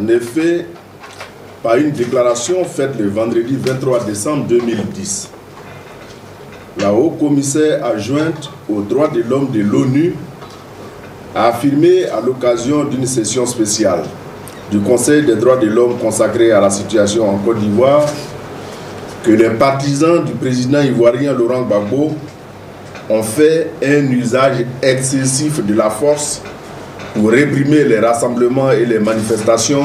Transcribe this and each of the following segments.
En effet, par une déclaration faite le vendredi 23 décembre 2010, la haut-commissaire adjointe aux droits de l'homme de l'ONU a affirmé à l'occasion d'une session spéciale du Conseil des droits de l'homme consacré à la situation en Côte d'Ivoire que les partisans du président ivoirien Laurent Gbagbo ont fait un usage excessif de la force pour réprimer les rassemblements et les manifestations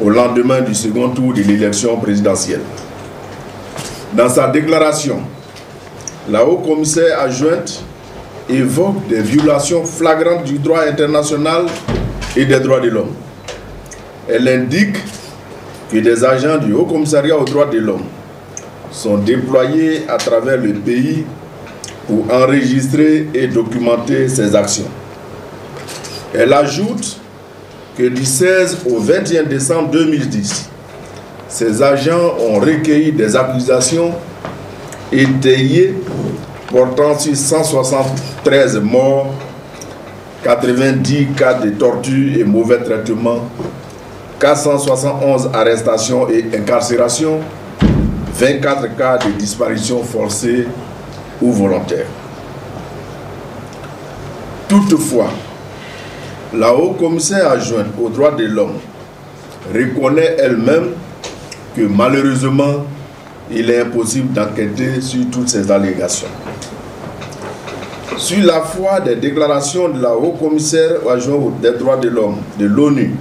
au lendemain du second tour de l'élection présidentielle. Dans sa déclaration, la haut-commissaire adjointe évoque des violations flagrantes du droit international et des droits de l'homme. Elle indique que des agents du Haut-Commissariat aux droits de l'homme sont déployés à travers le pays pour enregistrer et documenter ces actions. Elle ajoute que du 16 au 21 décembre 2010, ces agents ont recueilli des accusations étayées portant sur 173 morts, 90 cas de torture et mauvais traitements, 471 arrestations et incarcérations, 24 cas de disparition forcée ou volontaire. Toutefois, la haut-commissaire adjointe aux droits de l'homme reconnaît elle-même que malheureusement, il est impossible d'enquêter sur toutes ces allégations. Sur la foi des déclarations de la haut-commissaire adjointe des droits de l'homme de l'ONU,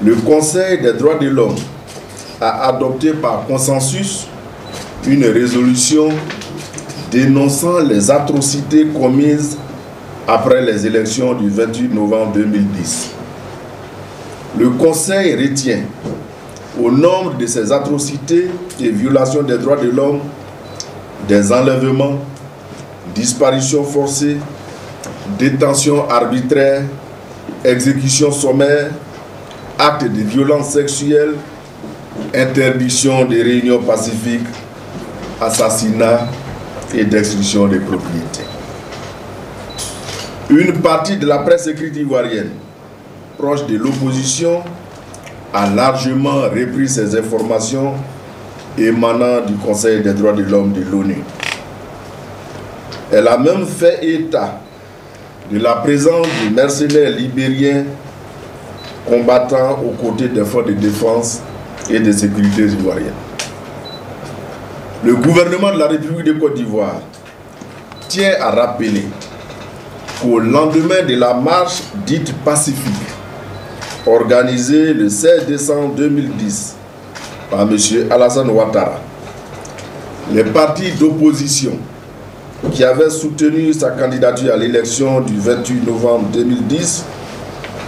le Conseil des droits de l'homme a adopté par consensus une résolution dénonçant les atrocités commises après les élections du 28 novembre 2010. Le Conseil retient au nombre de ces atrocités et violations des droits de l'homme des enlèvements, disparitions forcées, détentions arbitraires, exécutions sommaires, actes de violence sexuelle, interdiction des réunions pacifiques, assassinats et destruction des propriétés. Une partie de la presse écrite ivoirienne, proche de l'opposition, a largement repris ces informations émanant du Conseil des droits de l'homme de l'ONU. Elle a même fait état de la présence de mercenaires libériens combattant aux côtés des forces de défense et de sécurité ivoiriennes. Le gouvernement de la République de Côte d'Ivoire tient à rappeler qu'au lendemain de la marche dite pacifique, organisée le 16 décembre 2010 par M. Alassane Ouattara, les partis d'opposition qui avaient soutenu sa candidature à l'élection du 28 novembre 2010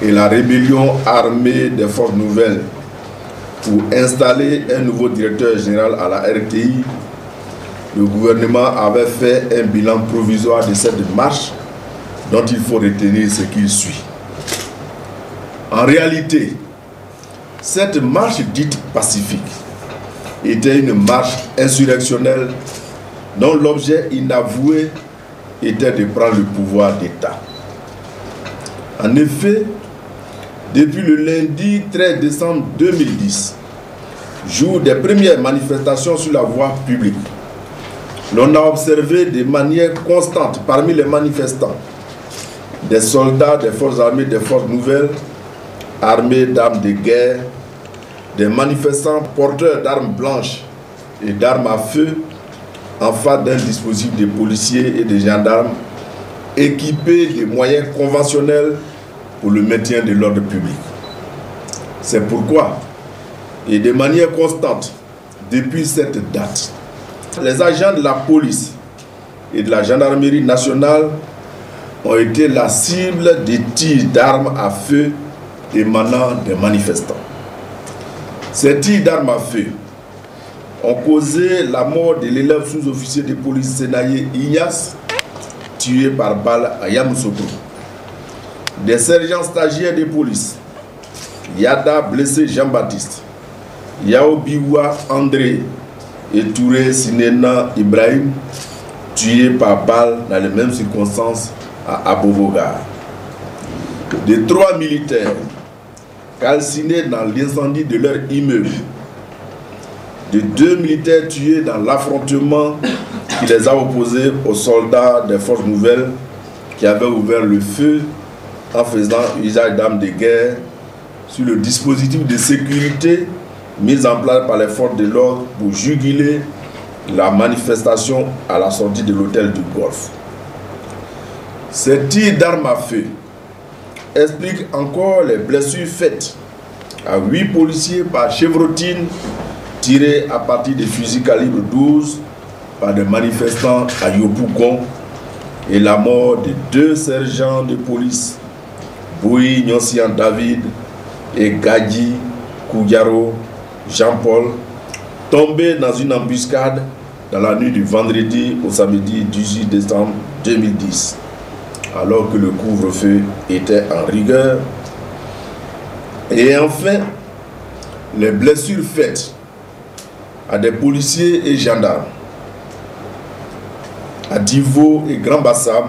et la rébellion armée des forces nouvelles pour installer un nouveau directeur général à la RTI, le gouvernement avait fait un bilan provisoire de cette marche dont il faut retenir ce qu'il suit. En réalité, cette marche dite pacifique était une marche insurrectionnelle dont l'objet inavoué était de prendre le pouvoir d'État. En effet, depuis le lundi 13 décembre 2010, jour des premières manifestations sur la voie publique, l'on a observé de manière constante parmi les manifestants des soldats des forces armées, des forces nouvelles, armés d'armes de guerre, des manifestants porteurs d'armes blanches et d'armes à feu en face d'un dispositif de policiers et de gendarmes équipés de moyens conventionnels pour le maintien de l'ordre public. C'est pourquoi, et de manière constante, depuis cette date, les agents de la police et de la gendarmerie nationale ont été la cible des tirs d'armes à feu émanant des manifestants. Ces tirs d'armes à feu ont causé la mort de l'élève sous-officier de police Senaye Ignace, tué par balle à Yamoussoukro. Des sergents stagiaires de police, Yada blessé Jean-Baptiste, Yao Biwa André et Touré Sinena Ibrahim, tués par balle dans les mêmes circonstances à Abobogar. De 3 militaires, calcinés dans l'incendie de leur immeuble, de 2 militaires tués dans l'affrontement qui les a opposés aux soldats des forces nouvelles qui avaient ouvert le feu en faisant usage d'armes de guerre sur le dispositif de sécurité mis en place par les forces de l'ordre pour juguler la manifestation à la sortie de l'hôtel du Golfe. Ces tirs d'armes à feu expliquent encore les blessures faites à 8 policiers par chevrotine tirés à partir des fusils calibre 12 par des manifestants à Yopougon et la mort de 2 sergents de police, Boui Nyossian David et Gadji Koudiaro Jean-Paul, tombés dans une embuscade dans la nuit du vendredi au samedi 18 décembre 2010, alors que le couvre-feu était en rigueur. Et enfin, les blessures faites à des policiers et gendarmes à Divo et Grand Bassam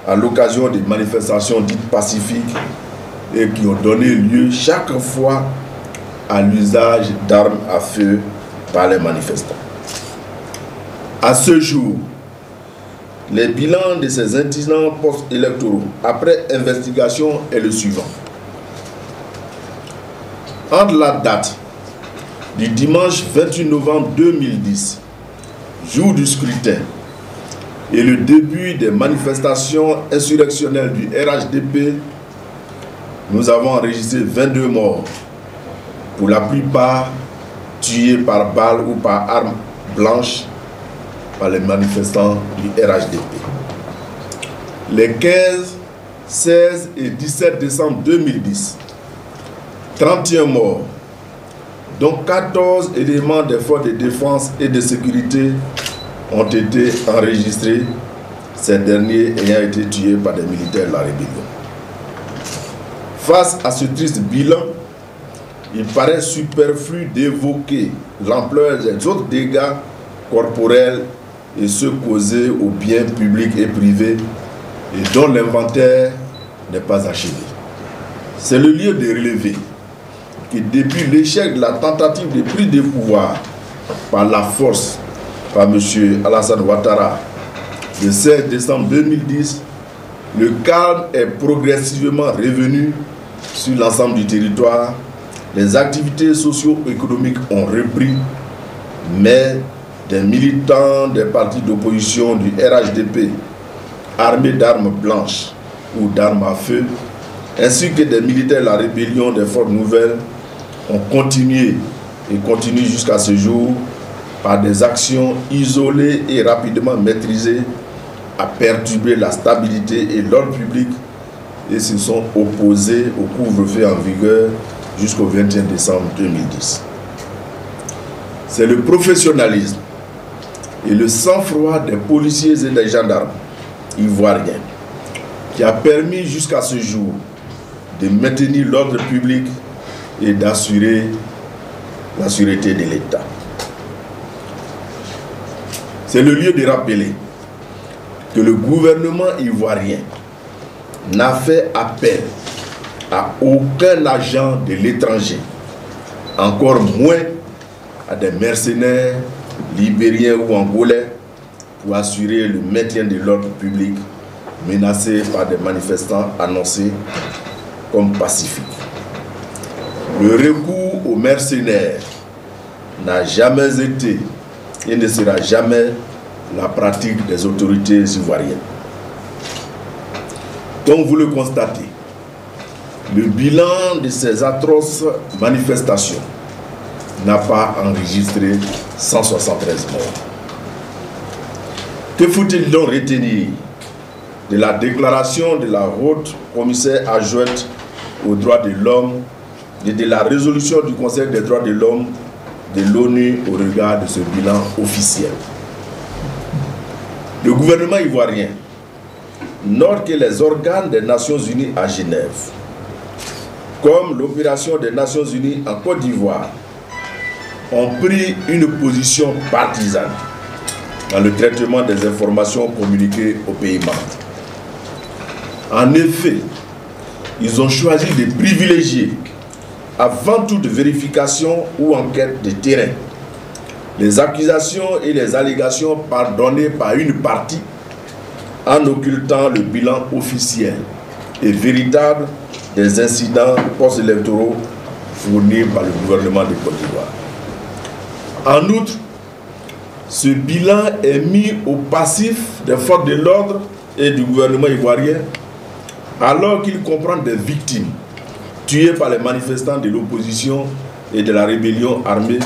à l'occasion des manifestations dites pacifiques et qui ont donné lieu chaque fois à l'usage d'armes à feu par les manifestants. À ce jour, les bilans de ces incidents post-électoraux après investigation est le suivant. Entre la date du dimanche 28 novembre 2010, jour du scrutin, et le début des manifestations insurrectionnelles du RHDP, nous avons enregistré 22 morts, pour la plupart tués par balle ou par arme blanche par les manifestants du RHDP. Les 15, 16 et 17 décembre 2010, 31 morts, dont 14 éléments des forces de défense et de sécurité ont été enregistrés, ces derniers ayant été tués par des militaires de la rébellion. Face à ce triste bilan, il paraît superflu d'évoquer l'ampleur des autres dégâts corporels et ceux causés aux biens publics et privés et dont l'inventaire n'est pas achevé. C'est le lieu de relever que depuis l'échec de la tentative de prise de pouvoir par la force par M. Alassane Ouattara le 16 décembre 2010, le calme est progressivement revenu sur l'ensemble du territoire. Les activités socio-économiques ont repris, mais des militants des partis d'opposition du RHDP armés d'armes blanches ou d'armes à feu, ainsi que des militaires de la rébellion des forces nouvelles, ont continué et continuent jusqu'à ce jour par des actions isolées et rapidement maîtrisées à perturber la stabilité et l'ordre public et se sont opposés au couvre-feu en vigueur jusqu'au 21 décembre 2010. C'est le professionnalisme et le sang-froid des policiers et des gendarmes ivoiriens qui a permis jusqu'à ce jour de maintenir l'ordre public et d'assurer la sûreté de l'État. C'est le lieu de rappeler que le gouvernement ivoirien n'a fait appel à aucun agent de l'étranger, encore moins à des mercenaires libériens ou angolais pour assurer le maintien de l'ordre public menacé par des manifestants annoncés comme pacifiques. Le recours aux mercenaires n'a jamais été et ne sera jamais la pratique des autorités ivoiriennes. Comme vous le constatez, le bilan de ces atroces manifestations n'a pas enregistré 173 morts. Que faut-il donc retenir de la déclaration de la haute commissaire adjointe aux droits de l'homme et de la résolution du Conseil des droits de l'homme de l'ONU au regard de ce bilan officiel? Le gouvernement ivoirien note que les organes des Nations Unies à Genève, comme l'opération des Nations Unies en Côte d'Ivoire, ont pris une position partisane dans le traitement des informations communiquées aux pays membres. En effet, ils ont choisi de privilégier avant toute vérification ou enquête de terrain, les accusations et les allégations pardonnées par une partie en occultant le bilan officiel et véritable des incidents post-électoraux fournis par le gouvernement de Côte d'Ivoire. En outre, ce bilan est mis au passif des forces de l'ordre et du gouvernement ivoirien alors qu'il comprend des victimes tuées par les manifestants de l'opposition et de la rébellion armée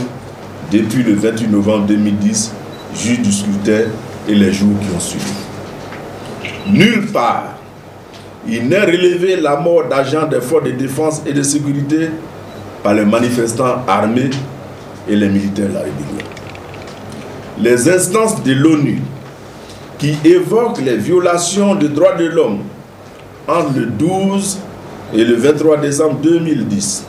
depuis le 28 novembre 2010 jusqu'au scrutin et les jours qui ont suivi. Nulle part, il n'est relevé la mort d'agents des forces de défense et de sécurité par les manifestants armés et les militaires de la rébellion. Les instances de l'ONU qui évoquent les violations des droits de l'homme entre le 12 et le 23 décembre 2010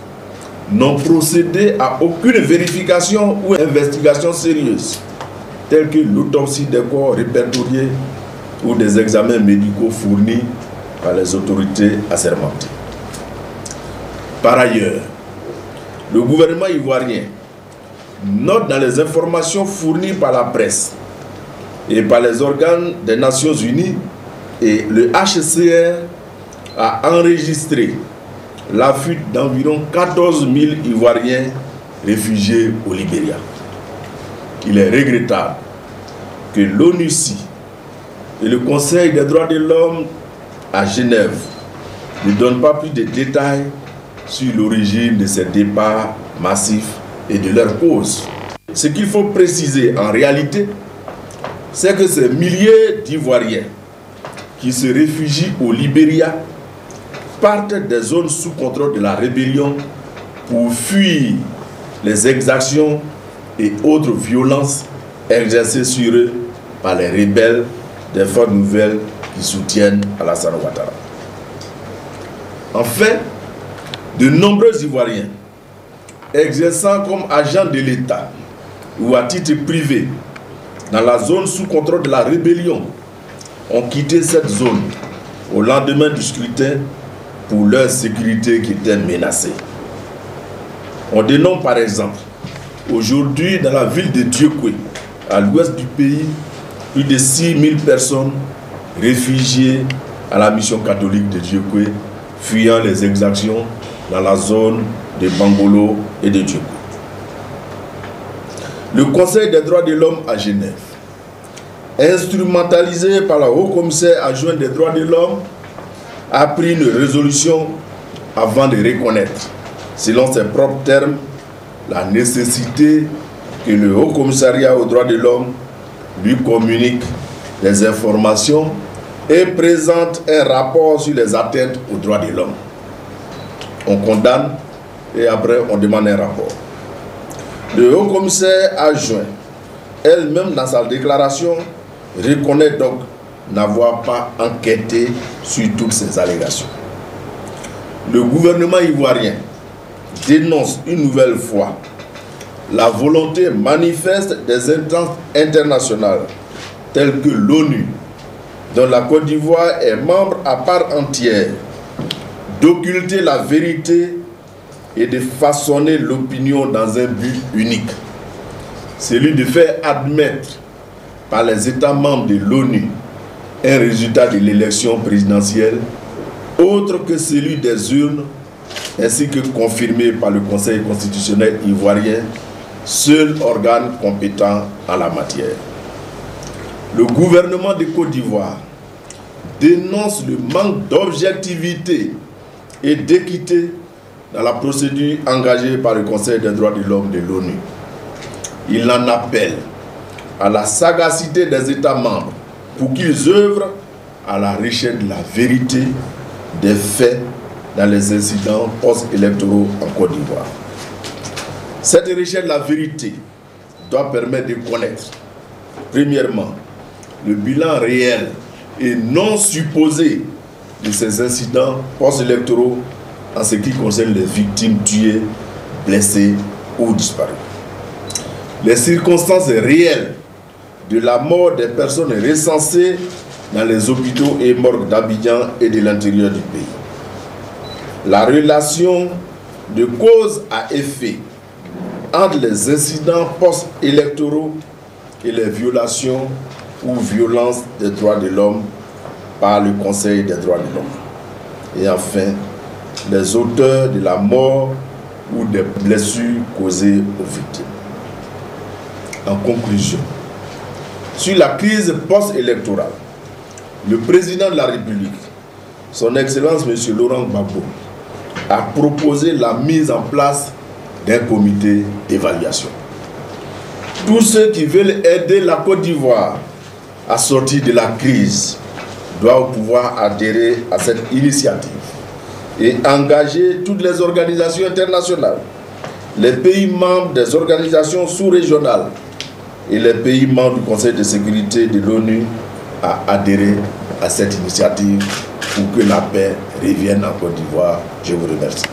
n'ont procédé à aucune vérification ou investigation sérieuse, telle que l'autopsie des corps répertoriés ou des examens médicaux fournis par les autorités assermentées. Par ailleurs, le gouvernement ivoirien note dans les informations fournies par la presse et par les organes des Nations Unies et le HCR a enregistré la fuite d'environ 14 000 Ivoiriens réfugiés au Libéria. Il est regrettable que l'ONUCI et le Conseil des droits de l'homme à Genève ne donnent pas plus de détails sur l'origine de ces départs massifs et de leur cause. Ce qu'il faut préciser en réalité, c'est que ces milliers d'Ivoiriens qui se réfugient au Libéria partent des zones sous contrôle de la rébellion pour fuir les exactions et autres violences exercées sur eux par les rebelles des forces nouvelles qui soutiennent Alassane Ouattara. Enfin, de nombreux Ivoiriens exerçant comme agents de l'État ou à titre privé dans la zone sous contrôle de la rébellion ont quitté cette zone au lendemain du scrutin pour leur sécurité qui était menacée. On dénombre par exemple aujourd'hui dans la ville de Dieukwé, à l'ouest du pays, plus de 6 000 personnes réfugiées à la mission catholique de Dieukwé, fuyant les exactions dans la zone de Bangolo et de Dieukwé. Le Conseil des droits de l'homme à Genève, instrumentalisé par la haut-commissaire adjointe des droits de l'homme, a pris une résolution avant de reconnaître, selon ses propres termes, la nécessité que le Haut-Commissariat aux droits de l'homme lui communique des informations et présente un rapport sur les atteintes aux droits de l'homme. On condamne et après on demande un rapport. Le Haut-Commissaire adjoint, elle-même dans sa déclaration, reconnaît donc n'avoir pas enquêté sur toutes ces allégations. Le gouvernement ivoirien dénonce une nouvelle fois la volonté manifeste des instances internationales telles que l'ONU, dont la Côte d'Ivoire est membre à part entière, d'occulter la vérité et de façonner l'opinion dans un but unique, celui de faire admettre par les États membres de l'ONU un résultat de l'élection présidentielle autre que celui des urnes, ainsi que confirmé par le Conseil constitutionnel ivoirien, seul organe compétent en la matière. Le gouvernement de Côte d'Ivoire dénonce le manque d'objectivité et d'équité dans la procédure engagée par le Conseil des droits de l'homme de l'ONU. Il en appelle à la sagacité des États membres pour qu'ils œuvrent à la recherche de la vérité des faits dans les incidents post-électoraux en Côte d'Ivoire. Cette recherche de la vérité doit permettre de connaître, premièrement, le bilan réel et non supposé de ces incidents post-électoraux en ce qui concerne les victimes tuées, blessées ou disparues. Les circonstances réelles de la mort des personnes recensées dans les hôpitaux et morgues d'Abidjan et de l'intérieur du pays. La relation de cause à effet entre les incidents post-électoraux et les violations ou violences des droits de l'homme par le Conseil des droits de l'homme. Et enfin, les auteurs de la mort ou des blessures causées aux victimes. En conclusion, sur la crise post-électorale, le président de la République, son Excellence M. Laurent Gbagbo, a proposé la mise en place d'un comité d'évaluation. Tous ceux qui veulent aider la Côte d'Ivoire à sortir de la crise doivent pouvoir adhérer à cette initiative et engager toutes les organisations internationales, les pays membres des organisations sous-régionales et les pays membres du Conseil de sécurité de l'ONU à adhérer à cette initiative pour que la paix revienne en Côte d'Ivoire. Je vous remercie.